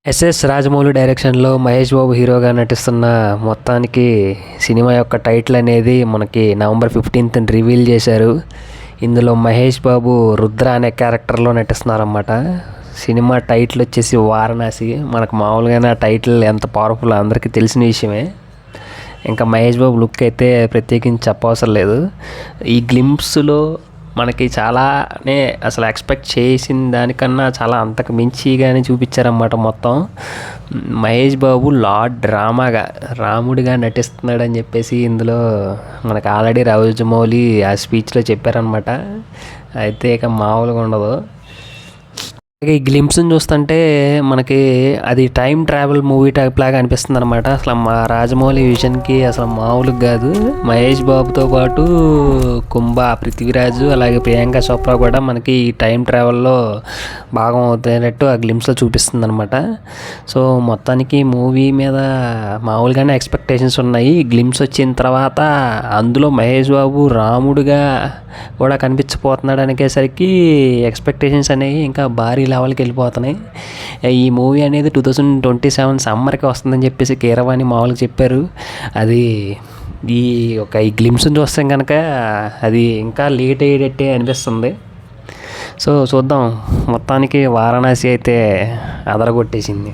SS Rajamouli డైరెక్షన్లో మహేష్ బాబు హీరోగా నటిస్తున్న మొత్తానికి సినిమా యొక్క టైటిల్ అనేది మనకి నవంబర్ 15th రివీల్ చేశారు. ఇందులో మహేష్ బాబు రుద్ర అనే క్యారెక్టర్లో నటిస్తున్నారన్నమాట. సినిమా టైటిల్ వచ్చేసి వారణాసి. మనకు మామూలుగానే ఆ టైటిల్ ఎంత పవర్ఫుల్ అందరికీ తెలిసిన విషయమే. ఇంకా మహేష్ బాబు లుక్ అయితే ప్రత్యేకించి చెప్పవసరం లేదు. ఈ గ్లింప్స్లో మనకి చాలానే అసలు ఎక్స్పెక్ట్ చేసిన దానికన్నా చాలా అంతకు మించిగానే చూపించారన్నమాట. మొత్తం మహేష్ బాబు లార్డ్ రాముడిగా నటిస్తున్నాడని చెప్పేసి ఇందులో మనకు ఆల్రెడీ రాజమౌళి ఆ స్పీచ్లో చెప్పారనమాట. అయితే ఇక మామూలుగా ఉండదు. ఈ గ్లింప్స్ని చూస్తుంటే మనకి అది టైం ట్రావెల్ మూవీ టైప్ లాగా అనిపిస్తుంది అనమాట. అసలు మా రాజమౌళి విజన్కి అసలు మామూలుగా కాదు. మహేష్ బాబుతో పాటు పృథ్వీరాజు అలాగే ప్రియాంక చోప్రా కూడా మనకి ఈ టైం ట్రావెల్లో భాగం అవుతున్నట్టు ఆ గ్లింప్స్లో చూపిస్తుంది అనమాట. సో మొత్తానికి మూవీ మీద మామూలుగానే ఎక్స్పెక్టేషన్స్ ఉన్నాయి. గ్లింప్స్ వచ్చిన తర్వాత అందులో మహేష్ బాబు రాముడుగా కూడా కనిపించబోతున్నాడు అనేసరికి ఎక్స్పెక్టేషన్స్ అనేవి ఇంకా భారీ లెవెల్కి వెళ్ళిపోతున్నాయి. ఈ మూవీ అనేది 2027 సమ్మర్కి వస్తుందని చెప్పేసి కీరవాణి మామూలుగా చెప్పారు. అది ఈ గ్లిమ్స్ని చూస్తాం కనుక అది ఇంకా లేట్ అయ్యేటట్టే అనిపిస్తుంది. సో చూద్దాం. మొత్తానికి వారణాసి అయితే అదరగొట్టేసింది.